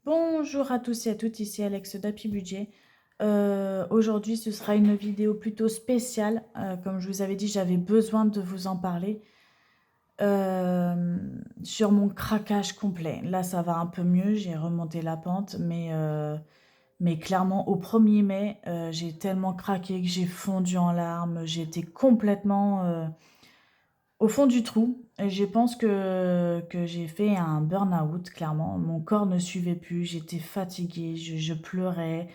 Bonjour à tous et à toutes, ici Alex d'Happy Budget. Aujourd'hui, ce sera une vidéo plutôt spéciale. Comme je vous avais dit, j'avais besoin de vous en parler sur mon craquage complet. Là, ça va un peu mieux, j'ai remonté la pente, mais clairement, au 1er mai, j'ai tellement craqué que j'ai fondu en larmes. J'étais complètement au fond du trou. Et je pense que j'ai fait un burn-out, clairement. Mon corps ne suivait plus, j'étais fatiguée, je pleurais,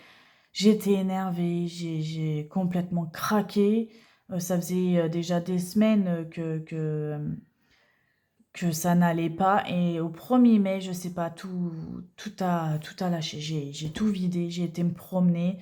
j'étais énervée, j'ai complètement craqué. Ça faisait déjà des semaines que ça n'allait pas. Et au 1er mai, je sais pas, tout a lâché. J'ai tout vidé, j'ai été me promener.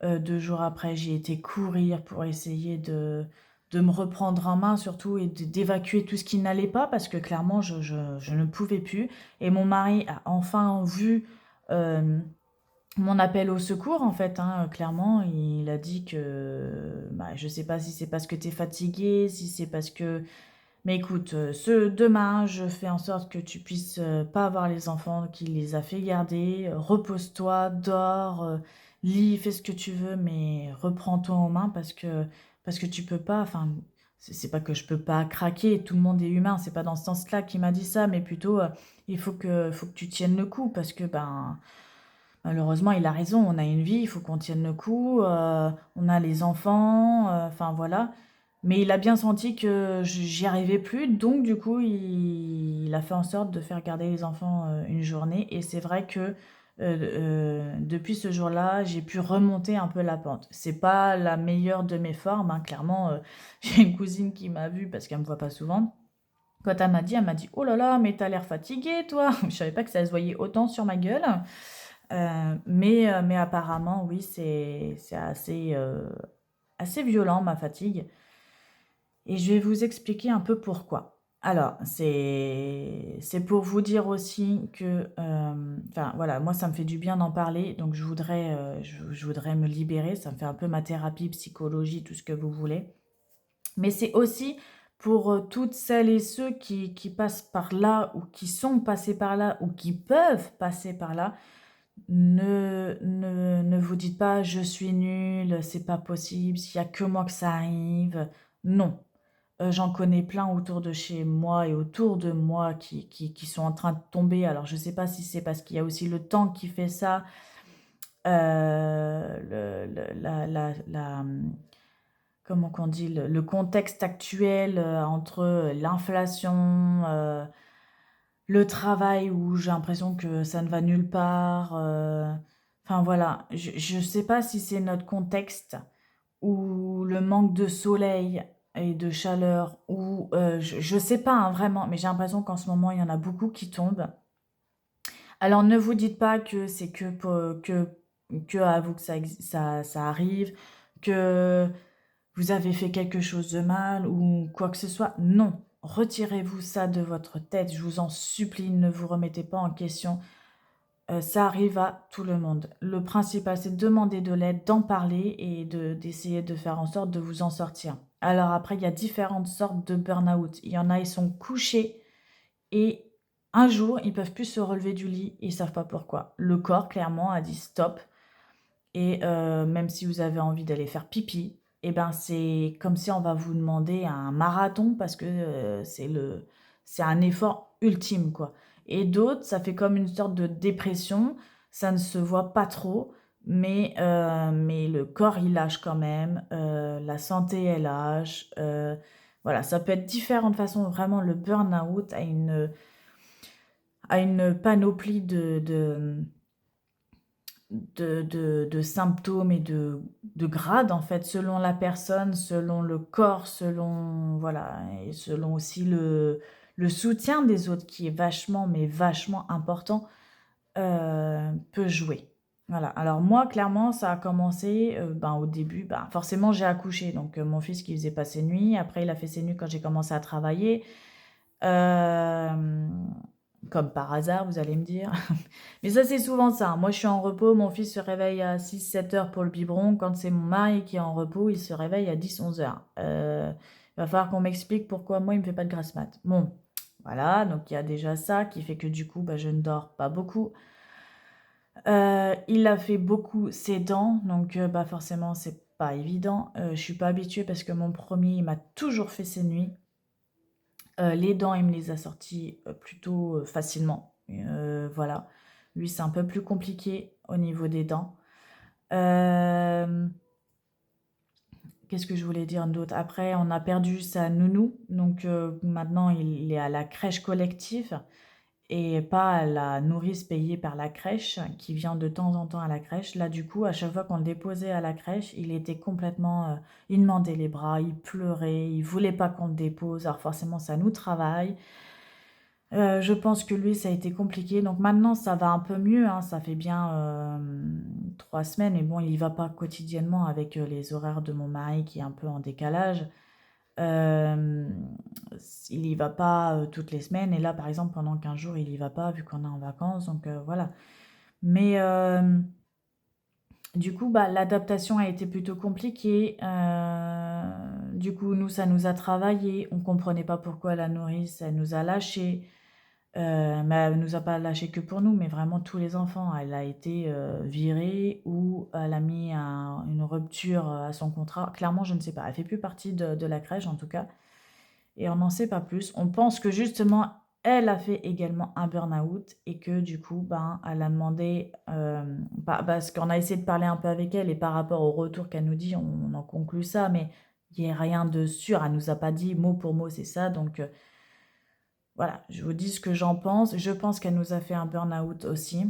2 jours après, j'ai été courir pour essayer de me reprendre en main surtout et d'évacuer tout ce qui n'allait pas parce que clairement je ne pouvais plus. Et mon mari a enfin vu mon appel au secours en fait, hein, clairement. Il a dit que bah, je sais pas si c'est parce que tu es fatigué, si c'est parce que... Mais écoute, demain, je fais en sorte que tu puisses pas avoir les enfants qu'il les a fait garder. Repose-toi, dors, lis, fais ce que tu veux, mais reprends-toi en main parce que tu peux pas. Enfin, c'est pas que je peux pas craquer. Tout le monde est humain. C'est pas dans ce sens-là qu'il m'a dit ça, mais plutôt il faut que tu tiennes le coup parce que ben malheureusement il a raison. On a une vie, il faut qu'on tienne le coup. On a les enfants. Enfin voilà. Mais il a bien senti que j'y arrivais plus, donc du coup, il a fait en sorte de faire garder les enfants une journée. Et c'est vrai que depuis ce jour-là, j'ai pu remonter un peu la pente. C'est pas la meilleure de mes formes, hein, clairement. J'ai une cousine qui m'a vue parce qu'elle me voit pas souvent. Quand elle m'a dit, oh là là, mais t'as l'air fatiguée, toi. Je savais pas que ça se voyait autant sur ma gueule. Mais apparemment, oui, c'est assez violent, ma fatigue. Et je vais vous expliquer un peu pourquoi. Alors, c'est pour vous dire aussi que, enfin voilà, moi ça me fait du bien d'en parler, donc je voudrais me libérer, ça me fait un peu ma thérapie, psychologie, tout ce que vous voulez. Mais c'est aussi pour toutes celles et ceux qui passent par là, ou qui sont passés par là, ou qui peuvent passer par là. Ne vous dites pas je suis nulle, c'est pas possible, s'il y a que moi que ça arrive. Non. J'en connais plein autour de chez moi et autour de moi qui sont en train de tomber. Alors, je ne sais pas si c'est parce qu'il y a aussi le temps qui fait ça, comment qu'on dit, le contexte actuel entre l'inflation, le travail où j'ai l'impression que ça ne va nulle part. Enfin voilà, je ne sais pas si c'est notre contexte ou le manque de soleil et de chaleur, ou je sais pas hein, vraiment, mais j'ai l'impression qu'en ce moment, il y en a beaucoup qui tombent. Alors ne vous dites pas que c'est que à vous que ça arrive, que vous avez fait quelque chose de mal ou quoi que ce soit. Non, retirez-vous ça de votre tête, je vous en supplie, ne vous remettez pas en question. Ça arrive à tout le monde. Le principal, c'est de demander de l'aide, d'en parler et d'essayer de faire en sorte de vous en sortir. Alors après, il y a différentes sortes de burn-out. Il y en a, ils sont couchés et un jour, ils peuvent plus se relever du lit et ils savent pas pourquoi. Le corps, clairement, a dit stop. Et même si vous avez envie d'aller faire pipi, eh ben, c'est comme si on va vous demander un marathon parce que c'est un effort ultime, quoi. Et d'autres, ça fait comme une sorte de dépression. Ça ne se voit pas trop, mais le corps, il lâche quand même. La santé, elle lâche. Voilà, ça peut être différentes façons. Vraiment, le burn-out a une panoplie de symptômes et de grades, en fait, selon la personne, selon le corps, selon, voilà, et selon aussi le soutien des autres qui est vachement, mais vachement important, peut jouer. Voilà. Alors moi, clairement, ça a commencé, ben, au début, ben, forcément, j'ai accouché. Donc, mon fils qui faisait pas ses nuits. Après, il a fait ses nuits quand j'ai commencé à travailler. Comme par hasard, vous allez me dire. Mais ça, c'est souvent ça, hein. Moi, je suis en repos, mon fils se réveille à 6-7 heures pour le biberon. Quand c'est mon mari qui est en repos, il se réveille à 10-11 heures. Il va falloir qu'on m'explique pourquoi moi, il me fait pas de grasse mat. Bon, voilà, donc il y a déjà ça qui fait que du coup, bah, je ne dors pas beaucoup. Il a fait beaucoup ses dents, donc bah, forcément, c'est pas évident. Je suis pas habituée parce que mon premier il m'a toujours fait ses nuits. Les dents, il me les a sorties, plutôt, facilement. Voilà. Lui, c'est un peu plus compliqué au niveau des dents. Hem, Qu'est-ce que je voulais dire d'autre? Après, on a perdu sa nounou, donc maintenant il est à la crèche collective et pas à la nourrice payée par la crèche, qui vient de temps en temps à la crèche. Là, du coup, à chaque fois qu'on le déposait à la crèche, il était complètement, il demandait les bras, il pleurait, il voulait pas qu'on le dépose. Alors forcément, ça nous travaille. Je pense que lui, ça a été compliqué. Donc maintenant, ça va un peu mieux, hein. Ça fait bien, 3 semaines, mais bon, il y va pas quotidiennement avec, les horaires de mon mari qui est un peu en décalage. Hem, il y va pas, toutes les semaines et là, par exemple, pendant 15 jours, il y va pas vu qu'on est en vacances, donc voilà. Mais du coup, bah, l'adaptation a été plutôt compliquée. Du coup, nous, ça nous a travaillé. On comprenait pas pourquoi la nourrice, elle nous a lâchés. Mais elle nous a pas lâchés que pour nous, mais vraiment tous les enfants. Elle a été, virée ou elle a mis une rupture, à son contrat. Clairement, je ne sais pas. Elle fait plus partie de la crèche, en tout cas, et on n'en sait pas plus. On pense que justement, elle a fait également un burn-out et que du coup, ben, elle a demandé, parce qu'on a essayé de parler un peu avec elle et par rapport au retour qu'elle nous dit, on en conclut ça, mais il y a rien de sûr. Elle nous a pas dit mot pour mot, c'est ça, donc voilà, je vous dis ce que j'en pense. Je pense qu'elle nous a fait un burn-out aussi.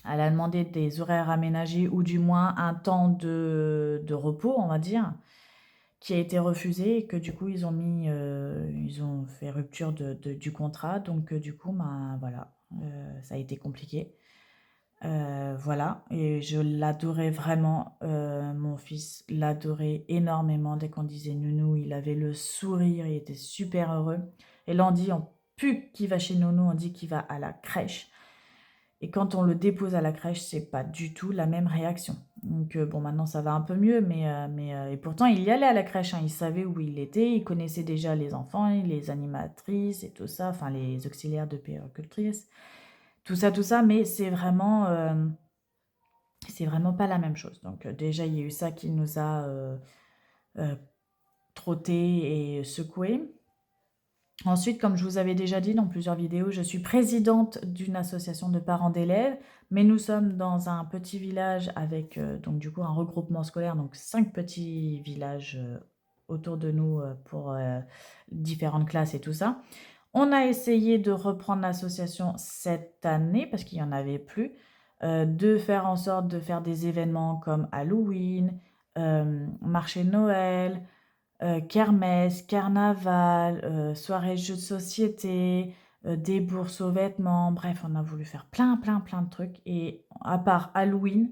Elle a demandé des horaires aménagés ou du moins un temps de repos, on va dire, qui a été refusé et que du coup ils ont fait rupture du contrat. Donc du coup, ben voilà, ça a été compliqué. Voilà, et je l'adorais vraiment, mon fils l'adorait énormément. Dès qu'on disait nounou, il avait le sourire, il était super heureux. Et là, on dit, on pue qu'il va chez nounou, on dit qu'il va à la crèche. Et quand on le dépose à la crèche, c'est pas du tout la même réaction. Donc bon, maintenant ça va un peu mieux, et pourtant il y allait à la crèche, hein, il savait où il était, il connaissait déjà les enfants, les animatrices et tout ça, enfin les auxiliaires de puéricultrice, tout ça, mais c'est vraiment pas la même chose. Donc déjà, il y a eu ça qui nous a euh, trotté et secoué. Ensuite, comme je vous avais déjà dit dans plusieurs vidéos, je suis présidente d'une association de parents d'élèves, mais nous sommes dans un petit village avec donc du coup un regroupement scolaire, donc 5 petits villages autour de nous pour différentes classes et tout ça. On a essayé de reprendre l'association cette année parce qu'il n'y en avait plus, de faire en sorte de faire des événements comme Halloween, marché de Noël, kermesse, carnaval, soirée jeux de société, des bourses aux vêtements. Bref, on a voulu faire plein, plein, plein de trucs et à part Halloween,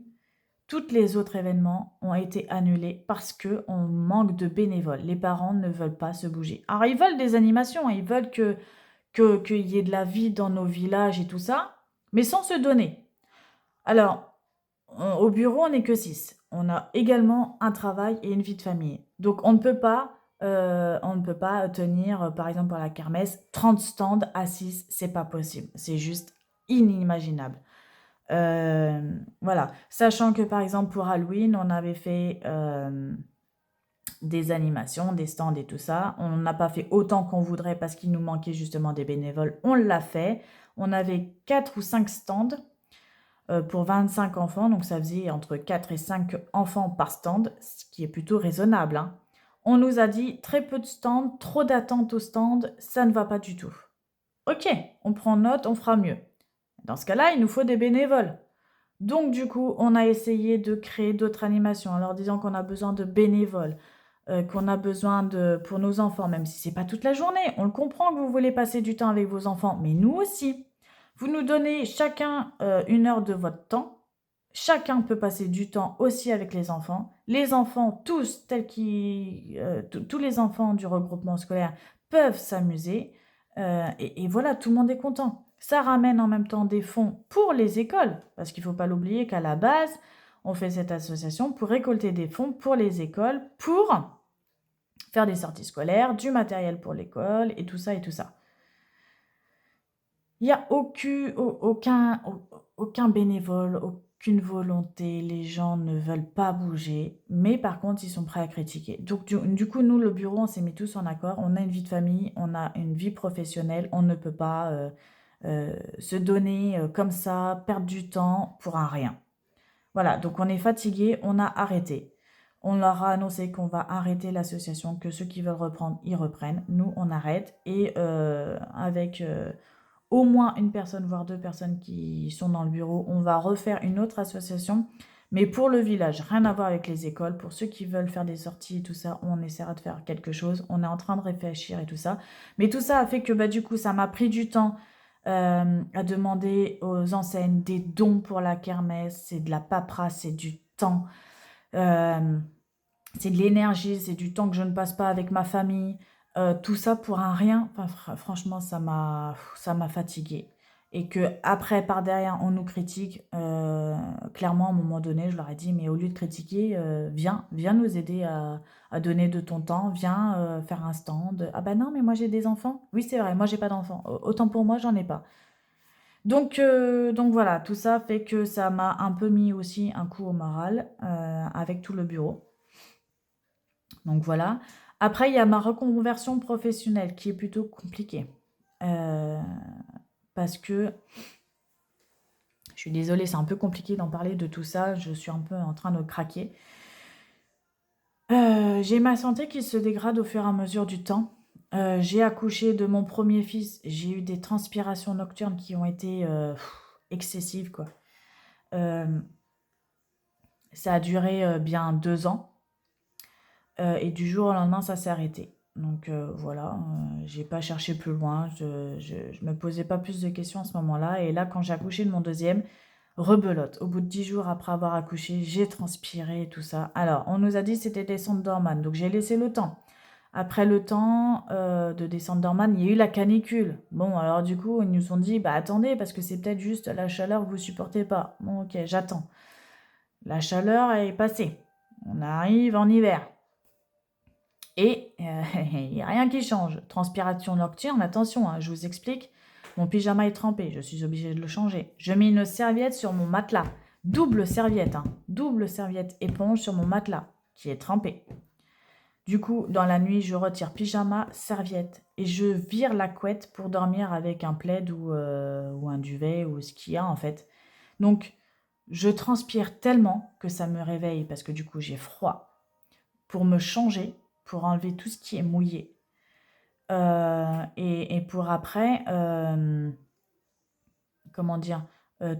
toutes les autres événements ont été annulés parce qu'on manque de bénévoles. Les parents ne veulent pas se bouger. Alors, ils veulent des animations, hein, ils veulent qu'il y ait de la vie dans nos villages et tout ça, mais sans se donner. Alors, au bureau, on n'est que 6. On a également un travail et une vie de famille. Donc, on ne peut pas tenir, par exemple, à la kermesse, 30 stands à 6. C'est pas possible. C'est juste inimaginable. Voilà. Sachant que, par exemple, pour Halloween, on avait fait des animations, des stands et tout ça. On n'a pas fait autant qu'on voudrait parce qu'il nous manquait justement des bénévoles. On l'a fait. On avait 4 ou 5 stands pour 25 enfants, donc ça faisait entre 4 et 5 enfants par stand, ce qui est plutôt raisonnable, hein. On nous a dit très peu de stands, trop d'attentes au stand, ça ne va pas du tout. Ok, on prend note, on fera mieux. Dans ce cas-là, il nous faut des bénévoles. Donc du coup, on a essayé de créer d'autres animations en leur disant qu'on a besoin de bénévoles, qu'on a besoin pour nos enfants, même si c'est pas toute la journée. On le comprend que vous voulez passer du temps avec vos enfants, mais nous aussi. Vous nous donnez chacun 1 heure de votre temps. Chacun peut passer du temps aussi avec les enfants. Les enfants, tous, tous les enfants du regroupement scolaire peuvent s'amuser. Et voilà, tout le monde est content. Ça ramène en même temps des fonds pour les écoles, parce qu'il ne faut pas l'oublier qu'à la base, on fait cette association pour récolter des fonds pour les écoles, pour faire des sorties scolaires, du matériel pour l'école, et tout ça, et tout ça. Il n'y a aucun bénévole, aucune volonté, les gens ne veulent pas bouger, mais par contre, ils sont prêts à critiquer. Donc du coup, nous, le bureau, on s'est mis tous en accord. On a une vie de famille, on a une vie professionnelle, on ne peut pas, se donner, comme ça, perdre du temps pour un rien. Voilà, donc on est fatigué, on a arrêté. On leur a annoncé qu'on va arrêter l'association, que ceux qui veulent reprendre, ils reprennent. Nous, on arrête et avec, au moins une personne, voire 2 personnes qui sont dans le bureau, on va refaire une autre association, mais pour le village, rien à voir avec les écoles. Pour ceux qui veulent faire des sorties et tout ça, on essaiera de faire quelque chose. On est en train de réfléchir et tout ça. Mais tout ça a fait que, bah, du coup, ça m'a pris du temps à demander aux enseignes des dons pour la kermesse. C'est de la paperasse, c'est du temps. Euh, c'est de l'énergie, c'est du temps que je ne passe pas avec ma famille. Tout ça pour un rien. Enfin, franchement, ça m'a fatiguée. Et que après, par derrière, on nous critique. Clairement, à un moment donné, je leur ai dit, mais au lieu de critiquer, viens nous aider à donner de ton temps. Viens faire un stand. Ah bah non, mais moi j'ai des enfants. Oui, c'est vrai, moi j'ai pas d'enfants. Autant pour moi, j'en ai pas. Donc voilà, tout ça fait que ça m'a un peu mis aussi un coup au moral avec tout le bureau. Donc voilà. Après, il y a ma reconversion professionnelle qui est plutôt compliquée. Euh, Parce que, je suis désolée, c'est un peu compliqué d'en parler de tout ça. Je suis un peu en train de craquer. J'ai ma santé qui se dégrade au fur et à mesure du temps. J'ai accouché de mon premier fils. J'ai eu des transpirations nocturnes qui ont été excessives, quoi. Euh, Ça a duré bien 2 ans. Et du jour au lendemain, ça s'est arrêté. Donc voilà, j'ai pas cherché plus loin, je me posais pas plus de questions à ce moment-là. Et là, quand j'ai accouché de mon deuxième, rebelote. Au bout de 10 jours après avoir accouché, j'ai transpiré et tout ça. Alors, on nous a dit que c'était descente d'hormones, donc j'ai laissé le temps. Après le temps de descente d'hormones, il y a eu la canicule. Bon, alors du coup, ils nous ont dit, bah attendez, parce que c'est peut-être juste la chaleur que vous supportez pas. Bon, ok, j'attends. La chaleur est passée. On arrive en hiver. Et il n'y a rien qui change. Transpiration nocturne, attention, hein, je vous explique. Mon pyjama est trempé, je suis obligée de le changer. Je mets une serviette sur mon matelas. Double serviette, hein, double serviette éponge sur mon matelas, qui est trempé. Du coup, dans la nuit, je retire pyjama, serviette, et je vire la couette pour dormir avec un plaid ou un duvet, ou ce qu'il y a en fait. Donc, je transpire tellement que ça me réveille, parce que du coup, j'ai froid, pour me changer, pour enlever tout ce qui est mouillé. Et pour après, comment dire,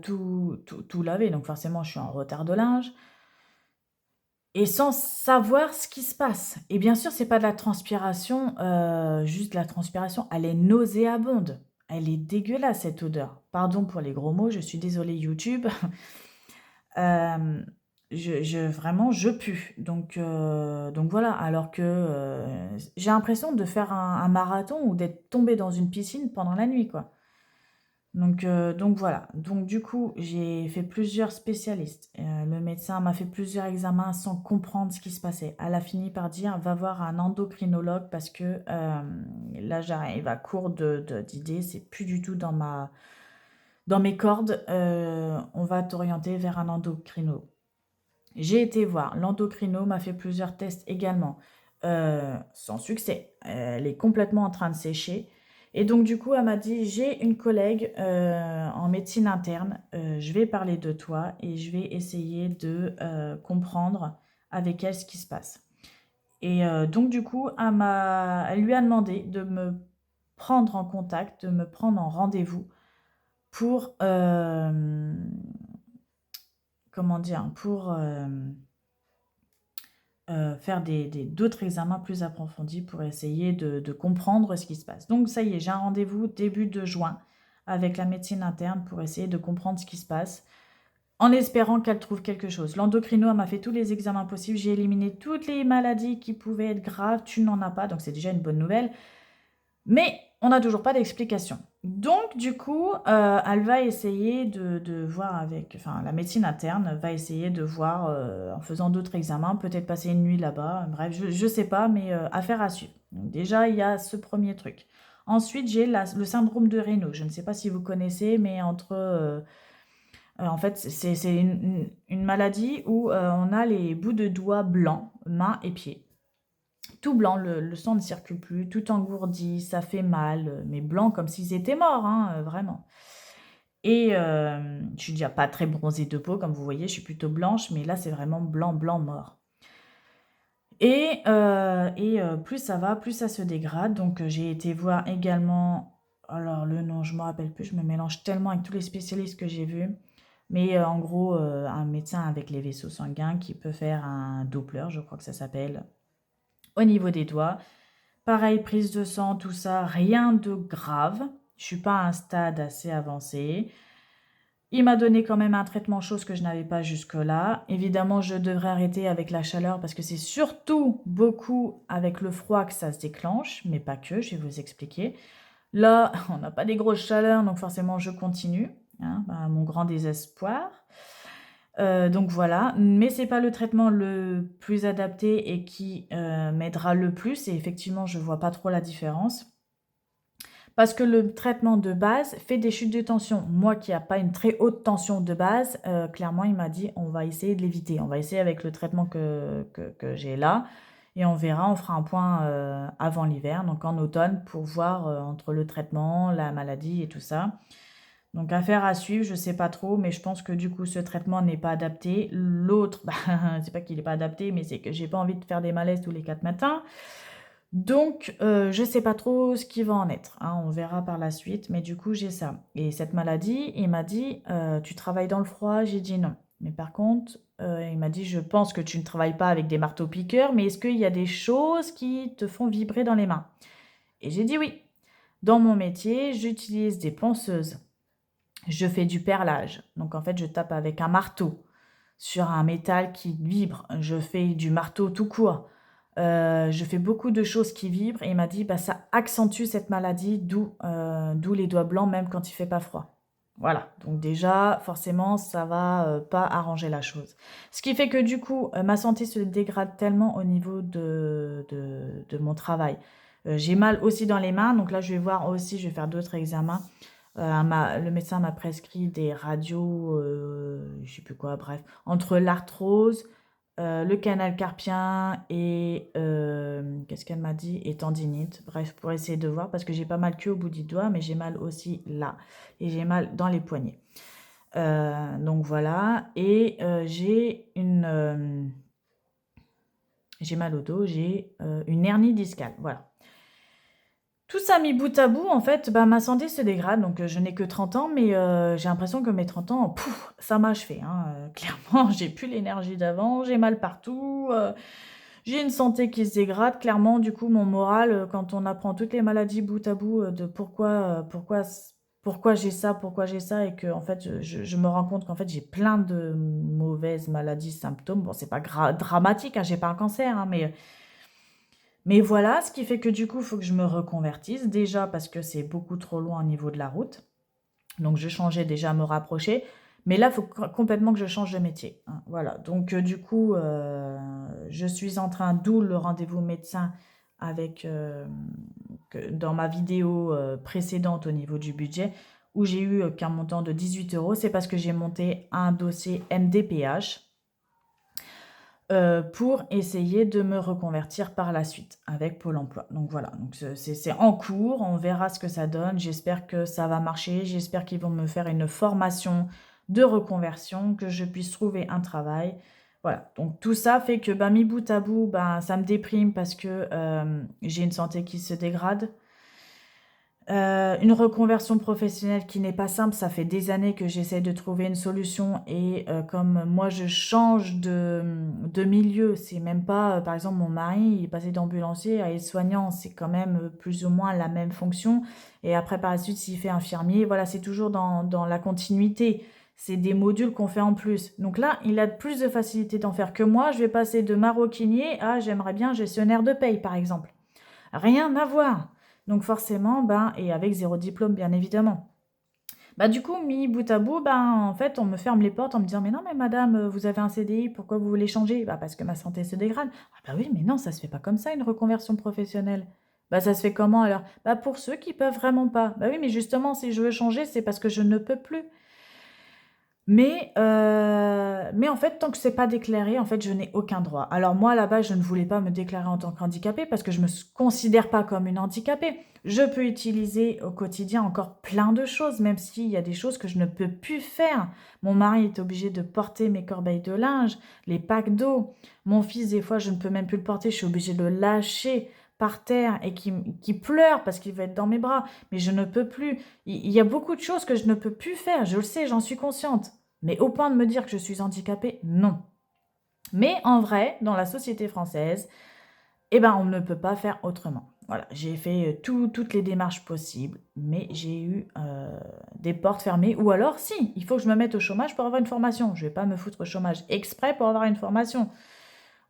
tout laver. Donc forcément, je suis en retard de linge. Et sans savoir ce qui se passe. Et bien sûr, c'est pas de la transpiration, juste de la transpiration. Elle est nauséabonde. Elle est dégueulasse, cette odeur. Pardon pour les gros mots, je suis désolée YouTube. Euh, vraiment, je pue. Donc voilà, alors que j'ai l'impression de faire un marathon ou d'être tombée dans une piscine pendant la nuit, quoi. Donc voilà. Donc du coup, j'ai fait plusieurs spécialistes. Le médecin m'a fait plusieurs examens sans comprendre ce qui se passait. Elle a fini par dire, va voir un endocrinologue parce que là, j'arrive à court d'idées. C'est plus du tout dans mes cordes. On va t'orienter vers un endocrino. J'ai été voir. L'endocrino m'a fait plusieurs tests également. Sans succès. Elle est complètement en train de sécher. Et donc, du coup, elle m'a dit, j'ai une collègue en médecine interne. Je vais parler de toi et je vais essayer de comprendre avec elle ce qui se passe. Et donc, du coup, elle lui a demandé de me prendre en contact, de me prendre en rendez-vous pour, comment dire, pour faire d'autres examens plus approfondis pour essayer de comprendre ce qui se passe. Donc ça y est, j'ai un rendez-vous début de juin avec la médecine interne pour essayer de comprendre ce qui se passe, en espérant qu'elle trouve quelque chose. L'endocrino m'a fait tous les examens possibles, j'ai éliminé toutes les maladies qui pouvaient être graves, tu n'en as pas, donc c'est déjà une bonne nouvelle. Mais on n'a toujours pas d'explication. Donc, du coup, elle va essayer de voir avec... Enfin, la médecine interne va essayer de voir, en faisant d'autres examens, peut-être passer une nuit là-bas. Bref, je ne sais pas, mais affaire à suivre. Donc, déjà, il y a ce premier truc. Ensuite, j'ai le syndrome de Raynaud. Je ne sais pas si vous connaissez, mais entre En fait, c'est une maladie où, on a les bouts de doigts blancs, mains et pieds. Tout blanc, le sang ne circule plus, tout engourdi, ça fait mal, mais blanc comme s'ils étaient morts, hein, vraiment. Et je suis déjà pas très bronzée de peau, comme vous voyez, je suis plutôt blanche, mais là, c'est vraiment blanc, blanc mort. Plus ça va, plus ça se dégrade. Donc, j'ai été voir également, alors le nom, je me rappelle plus, je me mélange tellement avec tous les spécialistes que j'ai vus. Mais en gros, un médecin avec les vaisseaux sanguins qui peut faire un Doppler, je crois que ça s'appelle, au niveau des doigts. Pareil, prise de sang, tout ça, rien de grave. Je suis pas à un stade assez avancé. Il m'a donné quand même un traitement chose que je n'avais pas jusque-là. Évidemment, je devrais arrêter avec la chaleur parce que c'est surtout beaucoup avec le froid que ça se déclenche, mais pas que, je vais vous expliquer. Là, on n'a pas des grosses chaleurs, donc forcément, je continue, hein, à mon grand désespoir. Donc voilà, mais c'est pas le traitement le plus adapté et qui m'aidera le plus. Et effectivement, je vois pas trop la différence. Parce que le traitement de base fait des chutes de tension. Moi qui n'ai pas une très haute tension de base, clairement, il m'a dit on va essayer de l'éviter. On va essayer avec le traitement que j'ai là. Et on verra, on fera un point avant l'hiver, donc en automne, pour voir entre le traitement, la maladie et tout ça. Donc affaire à suivre, je sais pas trop, mais je pense que du coup ce traitement n'est pas adapté. L'autre, bah, c'est pas qu'il n'est pas adapté, mais c'est que j'ai pas envie de faire des malaises tous les 4 matins. Donc je sais pas trop ce qui va en être, hein, on verra par la suite, mais du coup j'ai ça. Et cette maladie, il m'a dit tu travailles dans le froid? J'ai dit non. Mais par contre, il m'a dit je pense que tu ne travailles pas avec des marteaux-piqueurs, mais est-ce qu'il y a des choses qui te font vibrer dans les mains? Et j'ai dit oui. Dans mon métier, j'utilise des ponceuses. Je fais du perlage. Donc en fait, je tape avec un marteau sur un métal qui vibre. Je fais du marteau tout court. Je fais beaucoup de choses qui vibrent et il m'a dit bah, ça accentue cette maladie, d'où les doigts blancs même quand il fait pas froid. Voilà, donc déjà, forcément, ça va pas arranger la chose. Ce qui fait que du coup, ma santé se dégrade tellement au niveau de mon travail. J'ai mal aussi dans les mains, donc là, je vais voir aussi, je vais faire d'autres examens. Le médecin m'a prescrit des radios, je sais plus quoi, bref, entre l'arthrose, le canal carpien et qu'est-ce qu'elle m'a dit? Et tendinite. Bref, pour essayer de voir, parce que j'ai pas mal que au bout du doigt, mais j'ai mal aussi là. Et j'ai mal dans les poignets. Donc voilà. Et j'ai mal au dos, j'ai une hernie discale. Voilà. Tout ça mis bout à bout, en fait, bah, ma santé se dégrade. Donc je n'ai que 30 ans, mais j'ai l'impression que mes 30 ans, pouf, ça m'a achevé, hein, clairement, j'ai plus l'énergie d'avant, j'ai mal partout, j'ai une santé qui se dégrade. Clairement, du coup, mon moral, quand on apprend toutes les maladies bout à bout, de pourquoi j'ai ça et qu'en fait, je me rends compte qu'en fait, j'ai plein de mauvaises maladies, symptômes. Bon, c'est pas dramatique, hein, j'ai pas un cancer, hein, mais voilà, ce qui fait que du coup, il faut que je me reconvertisse. Déjà parce que c'est beaucoup trop loin au niveau de la route. Donc je changeais déjà à me rapprocher. Mais là, il faut complètement que je change de métier, hein. Voilà. Donc du coup, je suis en train, d'où le rendez-vous médecin avec, dans ma vidéo précédente au niveau du budget, où j'ai eu qu'un montant de 18 euros. C'est parce que j'ai monté un dossier MDPH pour essayer de me reconvertir par la suite avec Pôle emploi. Donc voilà, donc c'est en cours, on verra ce que ça donne. J'espère que ça va marcher, j'espère qu'ils vont me faire une formation de reconversion, que je puisse trouver un travail. Voilà, donc tout ça fait que mis bout à bout, ça me déprime parce que j'ai une santé qui se dégrade. Une reconversion professionnelle qui n'est pas simple, ça fait des années que j'essaie de trouver une solution et comme moi je change de milieu, c'est même pas, par exemple mon mari, il est passé d'ambulancier à aide-soignant, c'est quand même plus ou moins la même fonction et après par la suite s'il fait infirmier, voilà, c'est toujours dans la continuité. C'est des modules qu'on fait en plus. Donc là, il a plus de facilité d'en faire que moi. Je vais passer de maroquinier à j'aimerais bien gestionnaire de paye, par exemple. Rien à voir. Donc forcément, et avec 0 diplôme, bien évidemment. Du coup, mis bout à bout, en fait, on me ferme les portes en me disant: «Mais non, mais madame, vous avez un CDI, pourquoi vous voulez changer?» «Parce que ma santé se dégrade». «Ah oui, mais non, ça se fait pas comme ça, une reconversion professionnelle». «Ça se fait comment alors?» «Pour ceux qui peuvent vraiment pas». Oui, mais justement, si je veux changer, c'est parce que je ne peux plus». Mais en fait, tant que c'est pas déclaré, en fait, je n'ai aucun droit. Alors moi, là-bas, je ne voulais pas me déclarer en tant qu'handicapée parce que je me considère pas comme une handicapée. Je peux utiliser au quotidien encore plein de choses, même s'il y a des choses que je ne peux plus faire. Mon mari est obligé de porter mes corbeilles de linge, les packs d'eau. Mon fils, des fois, je ne peux même plus le porter, je suis obligée de le lâcher par terre et qui pleure parce qu'il veut être dans mes bras. Mais je ne peux plus. Il y a beaucoup de choses que je ne peux plus faire, je le sais, j'en suis consciente. Mais au point de me dire que je suis handicapée, non. Mais en vrai, dans la société française, eh ben, on ne peut pas faire autrement. Voilà, j'ai fait toutes les démarches possibles, mais j'ai eu des portes fermées. Ou alors, si, il faut que je me mette au chômage pour avoir une formation. Je ne vais pas me foutre au chômage exprès pour avoir une formation.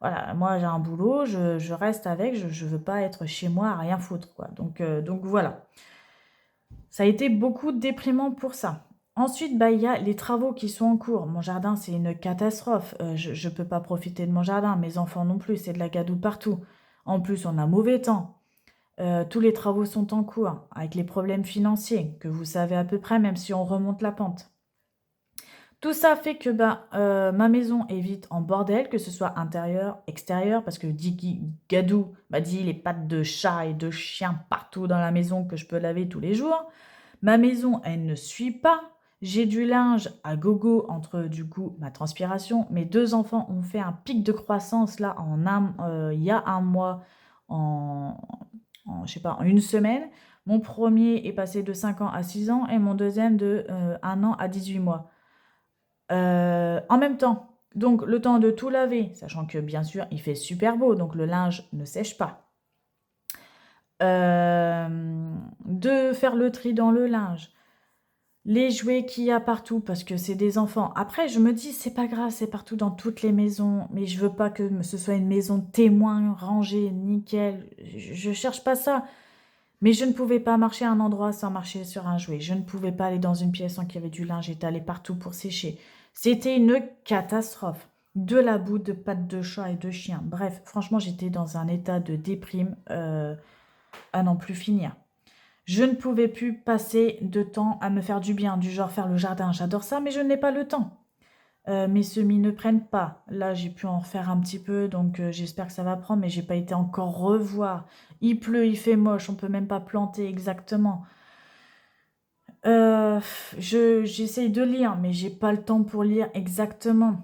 Voilà, moi j'ai un boulot, je reste avec, je ne veux pas être chez moi à rien foutre, quoi. Donc voilà. Ça a été beaucoup déprimant pour ça. Ensuite, bah, il y a les travaux qui sont en cours. Mon jardin, c'est une catastrophe. Je ne peux pas profiter de mon jardin. Mes enfants non plus, c'est de la gadoue partout. En plus, on a mauvais temps. Tous les travaux sont en cours, avec les problèmes financiers, que vous savez à peu près, même si on remonte la pente. Tout ça fait que ma maison est vite en bordel, que ce soit intérieur, extérieur, parce que Gadou m'a dit les pattes de chat et de chien partout dans la maison que je peux laver tous les jours. Ma maison, elle ne suit pas. J'ai du linge à gogo entre, du coup, ma transpiration. Mes 2 enfants ont fait un pic de croissance, là, il y a un mois, en je sais pas, en une semaine. Mon premier est passé de 5 ans à 6 ans et mon deuxième de 1 an à 18 mois. En même temps, donc le temps de tout laver, sachant que, bien sûr, il fait super beau, donc le linge ne sèche pas. De faire le tri dans le linge, les jouets qu'il y a partout, parce que c'est des enfants. Après, je me dis, c'est pas grave, c'est partout dans toutes les maisons, mais je veux pas que ce soit une maison témoin, rangée, nickel. Je cherche pas ça. Mais je ne pouvais pas marcher à un endroit sans marcher sur un jouet. Je ne pouvais pas aller dans une pièce sans qu'il y avait du linge étalé partout pour sécher. C'était une catastrophe. De la boue, de pattes de chat et de chien. Bref, franchement, j'étais dans un état de déprime à n'en plus finir. Je ne pouvais plus passer de temps à me faire du bien, du genre faire le jardin. J'adore ça, mais je n'ai pas le temps. Mes semis ne prennent pas. Là, j'ai pu en refaire un petit peu, donc j'espère que ça va prendre, mais j'ai pas été encore revoir. Il pleut, il fait moche, on peut même pas planter exactement. J'essaye de lire, mais j'ai pas le temps pour lire exactement.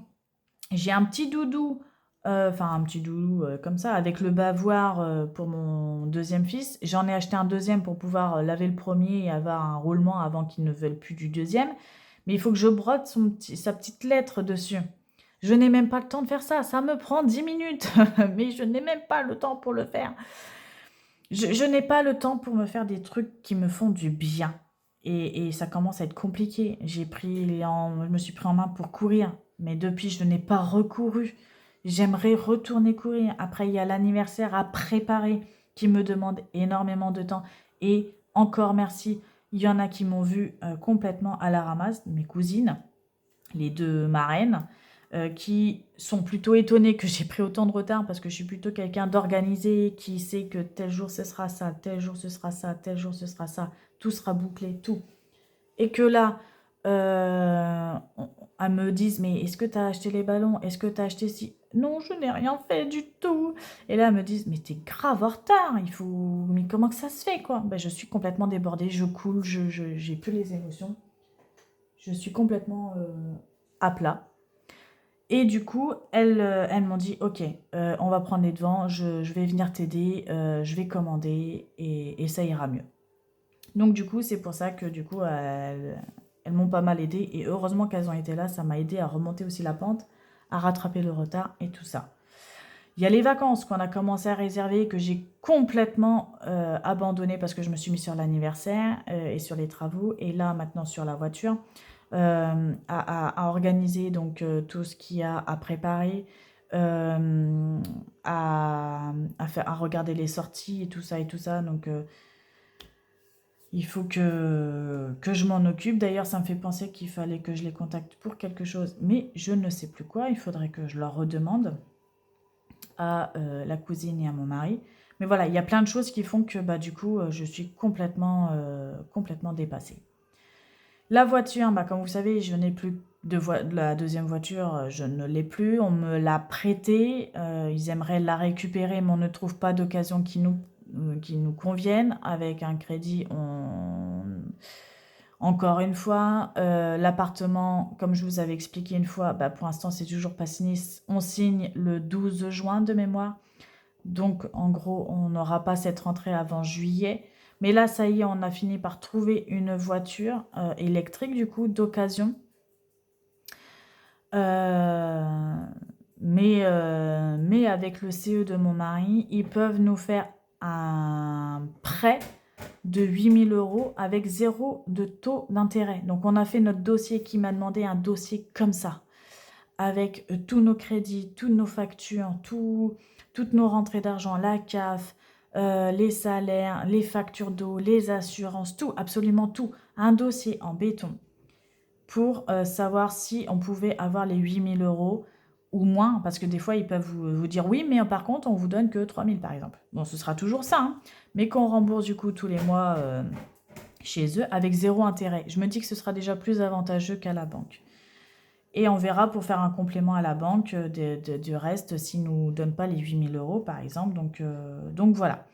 J'ai un petit doudou, enfin un petit doudou comme ça, avec le bavoir pour mon deuxième fils. J'en ai acheté un deuxième pour pouvoir laver le premier et avoir un roulement avant qu'il ne veuille plus du deuxième. Mais il faut que je brode sa petite lettre dessus. Je n'ai même pas le temps de faire ça. Ça me prend 10 minutes, mais je n'ai même pas le temps pour le faire. Je n'ai pas le temps pour me faire des trucs qui me font du bien. Et ça commence à être compliqué. Je me suis pris en main pour courir, mais depuis, je n'ai pas recouru. J'aimerais retourner courir. Après, il y a l'anniversaire à préparer qui me demande énormément de temps. Et encore merci, il y en a qui m'ont vu complètement à la ramasse, mes cousines, les 2 marraines, qui sont plutôt étonnées que j'ai pris autant de retard parce que je suis plutôt quelqu'un d'organisé, qui sait que tel jour ce sera ça, tel jour ce sera ça, tel jour ce sera ça, tout sera bouclé, tout. Et que là, elles me disent, mais est-ce que tu as acheté les ballons? Est-ce que tu as acheté ci? Non, je n'ai rien fait du tout. Et là, elles me disent, mais t'es grave en retard, il faut... Mais comment que ça se fait, quoi? Ben, je suis complètement débordée, je coule, j'ai plus les émotions. Je suis complètement à plat. Et du coup, elles m'ont dit, ok, on va prendre les devants, je vais venir t'aider, je vais commander et ça ira mieux. Donc du coup, c'est pour ça que du coup, elles m'ont pas mal aidé et heureusement qu'elles ont été là, ça m'a aidé à remonter aussi la pente, à rattraper le retard et tout ça. Il y a les vacances qu'on a commencé à réserver, que j'ai complètement abandonné parce que je me suis mis sur l'anniversaire et sur les travaux et là maintenant sur la voiture. À organiser donc tout ce qu'il y a à préparer, à regarder les sorties et tout ça et tout ça. Donc il faut que je m'en occupe. D'ailleurs, ça me fait penser qu'il fallait que je les contacte pour quelque chose, mais je ne sais plus quoi. Il faudrait que je leur redemande à la cousine et à mon mari. Mais voilà, il y a plein de choses qui font que du coup, je suis complètement dépassée. La voiture, comme vous savez, je n'ai plus La deuxième voiture, je ne l'ai plus. On me l'a prêtée. Ils aimeraient la récupérer, mais on ne trouve pas d'occasion qui nous convienne. Avec un crédit, encore une fois, l'appartement, comme je vous avais expliqué une fois, bah, pour l'instant, c'est toujours pas signé. On signe le 12 juin de mémoire. Donc, en gros, on n'aura pas cette rentrée avant juillet. Mais là, ça y est, on a fini par trouver une voiture électrique, du coup, d'occasion. Mais avec le CE de mon mari, ils peuvent nous faire un prêt de 8 000 € avec 0 de taux d'intérêt. Donc, on a fait notre dossier qui m'a demandé un dossier comme ça, avec tous nos crédits, toutes nos factures, toutes nos rentrées d'argent, la CAF, les salaires, les factures d'eau, les assurances, tout, absolument tout. Un dossier en béton pour savoir si on pouvait avoir les 8 000 € ou moins, parce que des fois, ils peuvent vous dire oui, mais par contre, on vous donne que 3 000 par exemple. Bon, ce sera toujours ça, hein, mais qu'on rembourse du coup tous les mois chez eux avec 0 intérêt. Je me dis que ce sera déjà plus avantageux qu'à la banque. Et on verra pour faire un complément à la banque du reste s'ils ne nous donnent pas les 8 000 € par exemple. Donc voilà.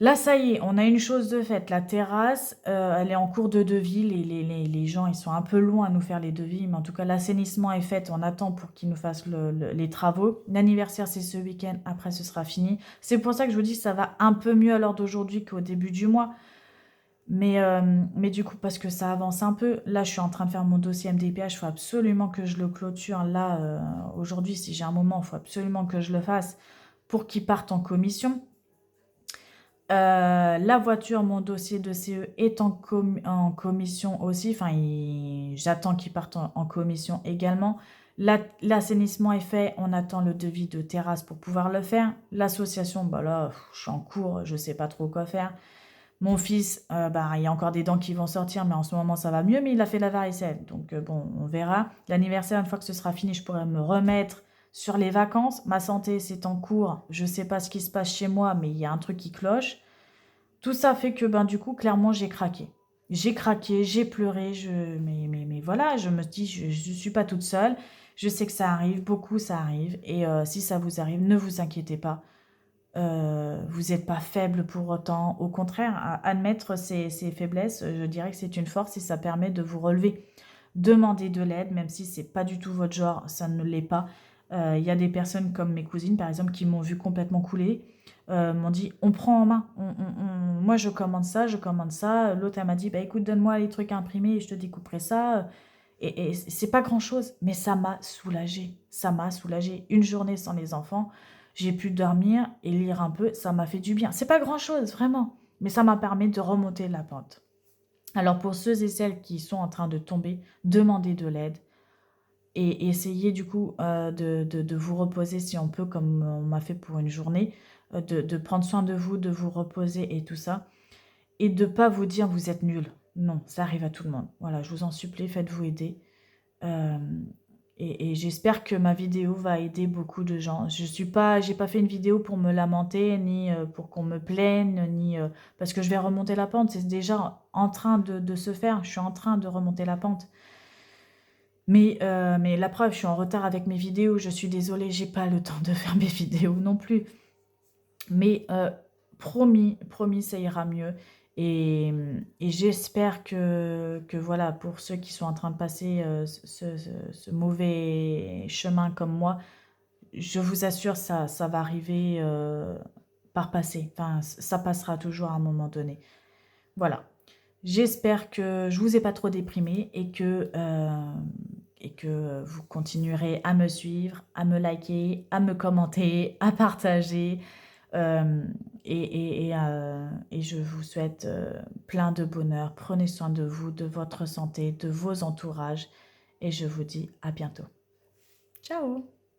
Là, ça y est, on a une chose de faite. La terrasse, elle est en cours de devis. Les gens, ils sont un peu loin à nous faire les devis, mais en tout cas, l'assainissement est fait. On attend pour qu'ils nous fassent les travaux. L'anniversaire, c'est ce week-end. Après, ce sera fini. C'est pour ça que je vous dis que ça va un peu mieux à l'heure d'aujourd'hui qu'au début du mois. Mais du coup, parce que ça avance un peu, là, je suis en train de faire mon dossier MDPH. Il faut absolument que je le clôture. Là, aujourd'hui, si j'ai un moment, il faut absolument que je le fasse pour qu'il parte en commission. La voiture, mon dossier de CE est en commission aussi. Enfin, j'attends qu'il parte en commission également. L'assainissement est fait. On attend le devis de terrasse pour pouvoir le faire. L'association, bah là, je suis en cours, je ne sais pas trop quoi faire. Mon fils, bah, il y a encore des dents qui vont sortir, mais en ce moment, ça va mieux. Mais il a fait la varicelle. Donc, bon, on verra. L'anniversaire, une fois que ce sera fini, je pourrai me remettre sur les vacances. Ma santé, c'est en cours. Je ne sais pas ce qui se passe chez moi, mais il y a un truc qui cloche. Tout ça fait que, ben, du coup, clairement, j'ai craqué. J'ai craqué, j'ai pleuré, mais voilà, je me dis, je ne suis pas toute seule. Je sais que ça arrive, beaucoup ça arrive. Et si ça vous arrive, ne vous inquiétez pas. Vous n'êtes pas faible pour autant. Au contraire, admettre ses faiblesses, je dirais que c'est une force et ça permet de vous relever. Demandez de l'aide, même si c'est pas du tout votre genre, ça ne l'est pas. Il y a des personnes comme mes cousines, par exemple, qui m'ont vu complètement couler, m'ont dit, on prend en main. Moi, je commande ça, je commande ça. L'autre, elle m'a dit, bah écoute, donne-moi les trucs imprimés et je te découperai ça. Et c'est pas grand-chose, mais ça m'a soulagée. Ça m'a soulagée. Une journée sans les enfants, j'ai pu dormir et lire un peu, ça m'a fait du bien. C'est pas grand-chose, vraiment, mais ça m'a permis de remonter la pente. Alors pour ceux et celles qui sont en train de tomber, demandez de l'aide et essayez du coup de vous reposer si on peut, comme on m'a fait pour une journée, de prendre soin de vous reposer et tout ça, et de ne pas vous dire vous êtes nul. Non, ça arrive à tout le monde. Voilà, je vous en supplie, faites-vous aider. Euh, et j'espère que ma vidéo va aider beaucoup de gens. J'ai pas fait une vidéo pour me lamenter, ni pour qu'on me plaigne, ni parce que je vais remonter la pente. C'est déjà en train de se faire. Je suis en train de remonter la pente. Mais la preuve, je suis en retard avec mes vidéos. Je suis désolée, j'ai pas le temps de faire mes vidéos non plus. Mais promis, promis, ça ira mieux. Et j'espère que voilà, pour ceux qui sont en train de passer ce mauvais chemin comme moi, je vous assure, ça va arriver par passer. Enfin, ça passera toujours à un moment donné. Voilà. J'espère que je vous ai pas trop déprimé et que vous continuerez à me suivre, à me liker, à me commenter, à partager. Euh, et je vous souhaite plein de bonheur. Prenez soin de vous, de votre santé, de vos entourages. Et je vous dis à bientôt. Ciao!